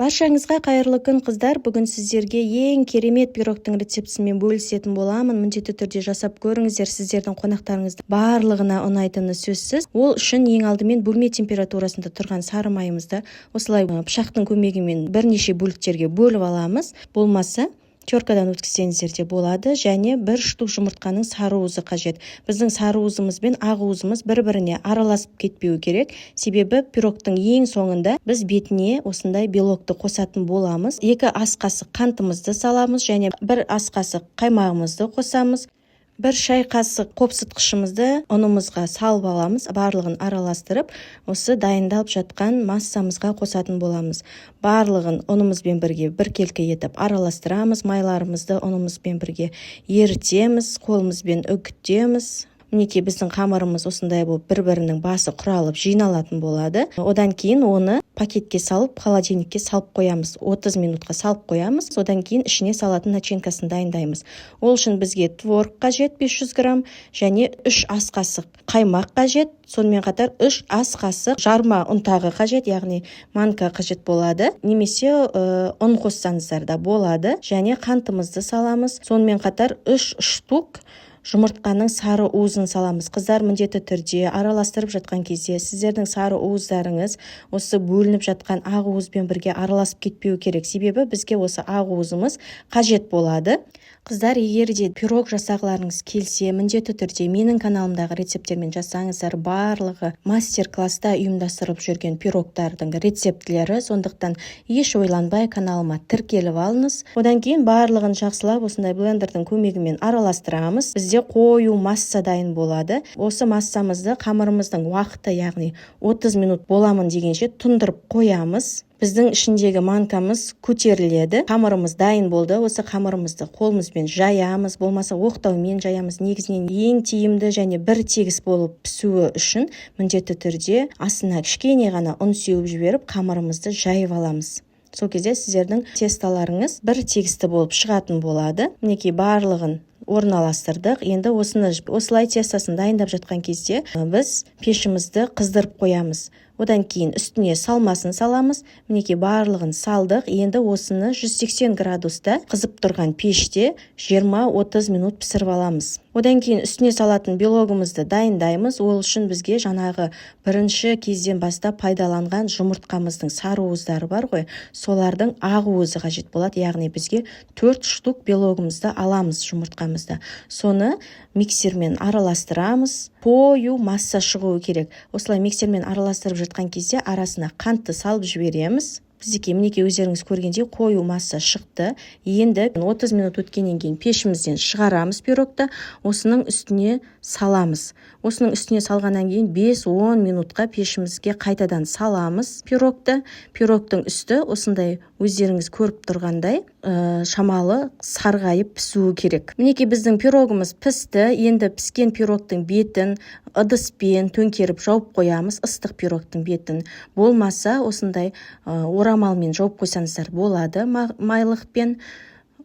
Баршаңызға қайырлы күн қыздар. Бүгін сіздерге ең керемет пирогтың рецептісімен бөлісетін боламын. Міндетті түрде жасап көріңіздер, сіздердің қонақтарыңыздың барлығына ұнайтыны сөзсіз. Ол үшін ең алдымен бөлме температурасында тұрған сары майымызды осылай пышақтың көмегімен бірнеше бөліктерге бөліп аламыз. Болмаса теркадан өткізсеңіздер де болады. Және бір штук жұмыртқаның сары уызы қажет. Біздің сары уызымыз бен ақ уызымыз бір-біріне араласып кетпеу керек. Себебі пирогтың ең соңында біз бетіне осындай белокты қосатын боламыз. 2 ас қасық қантымызды саламыз және 1 ас қасық қаймағымызды қосамыз. 1 шай қасық қопсытқышымызды ұнымызға салып аламыз. Барлығын араластырып, осы дайындалып жатқан массамызға қосатын боламыз. Барлығын ұнымызбен бірге біркелкі етіп араластырамыз. Майларымызды ұнымызбен бірге ерітеміз, қолымызбен үгітеміз. Мінекей біздің қамырымыз осындай болып бір-бірінің басы құралып жиналатын болады. Одан кейін оны пакетке салып, холодильникке салып қоямыз. 30 минутқа салып қоямыз. Одан кейін ішіне салатын начинкасын дайындаймыз. Ол үшін бізге творог қажет 500 грамм және 3 ас қасық қаймақ қажет. Сонымен қатар 3 ас қасық жарма ұнтағы қажет, яғни манка қажет болады. Немесе ұн қоссаңыздар да болады. Және қантымызды саламыз. Сонымен қатар 3 штук жұмыртқаның сары уызын саламыз. Қыздар, міндетті түрде араластырып жатқан кезде сіздердің сары уыздарыңыз осы бөлініп жатқан ақ уызбен бірге араласып кетпеу керек. Себебі бізге осы ақ уызымыз қажет болады. Қыздар, егер де пирог жасағыларыңыз келсе, міндетті түрде менің каналымдағы рецепттермен жасаңыздар. Барлығы мастер-класста ұйымдастырылып жүрген пирогтардың рецептілері. Сондықтан еш ойланбай каналыма тіркеліп алыңыз. Одан кейін барлығын жақсылап осындай блендердің көмегімен араластырамыз. Бізде қою масса дайын болады. Осы массамызды қамырымыздың уақыты, яғни 30 минут боламын дегенше тұндырып қоямыз. Біздің ішіндегі манкамыз көтеріледі. Қамырымыз дайын болды. Осы қамырымызды қолымызбен жаямыз, болмаса оқтаумен жаямыз. Негізінен ең тиімді және бір тегіс болып пісуі үшін міндетті түрде астына кішкене ғана ұн сеуіп жіберіп, қамырымызды жайып аламыз. Сол кезде сіздердің тесталарыңыз бір тегісті болып шығатын болады. Мінекей барлығын орналастырдық. Енді осылай тестасын дайындап жатқан кезде біз пешімізді қыздырып қоямыз. Одан кейін үстіне салмасын саламыз. Мінекей барлығын салдық. Енді осыны 180 градуста қызып тұрған пеште 20-30 минут пісіріп аламыз. Одан кейін үстіне салатын белогымызды дайындаймыз. Ол үшін бізге жаңағы бірінші кезден бастап пайдаланған жұмыртқамыздың сары уыздары бар ғой, солардың ақ уызы қажет болады. Яғни бізге 4 штук белогымызды аламыз, жұмыртқамызды. Соны миксермен араластырамыз. Қою масса шығуы керек. Осылай миксермен араластырып жатқан кезде арасына қантты салып жібереміз. Біздеке мінекей өздеріңіз көргендей қою масса шықты. Енді 30 минут өткеннен кейін пешімізден шығарамыз пирогты. Осының үстіне саламыз. Осының үстіне салғаннан кейін 5-10 минутқа пешімізге қайтадан саламыз пирогты. Пирогтың үсті осындай өздеріңіз көріп тұрғандай шамалы сарғайып пісуі керек. Мінекей біздің пирогымыз пісті. Енді піскен пирогтың бетін ыдыспен төңкеріп жауып қоямыз. Ыстық пирогтың бетін. Болмаса осындай орамалмен жауып қойсаңыздар болады, майлықпен.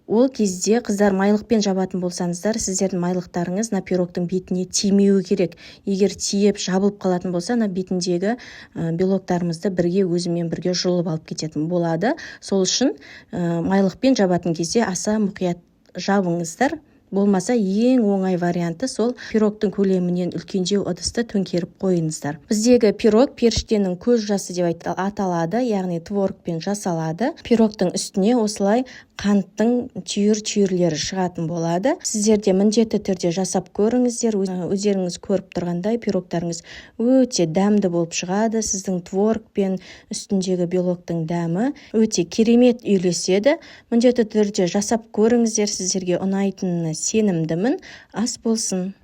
Ол кезде қыздар майлықпен жабатын болсаңыздар, сіздердің майлықтарыңыз пирогтың бетіне тимеуі керек. Егер тиіп жабылып қалатын болса, бетіндегі белоктарымызды өзімен бірге жұлып алып кететін болады. Сол үшін майлықпен жабатын кезде аса мұқият жабыңыздар. Болмаса ең оңай варианты сол пирогтың көлемінен үлкендеу ыдысты төңкеріп қойыңыздар. Біздегі пирог періштенің көз жасы деп аталады, яғни творогпен жасалады. Пирогтың үстіне осылай қанттың түйір-түйірлері шығатын болады. Сіздер де міндетті түрде жасап көріңіздер. Өздеріңіз көріп тұрғандай пирогтарыңыз өте дәмді болып шығады. Сіздің творог пен үстіндегі белоктың дәмі өте керемет үйлеседі. Міндетті түрде жасап көріңіздер. Сіздерге ұнайтынына сенімдімін. Ас болсын.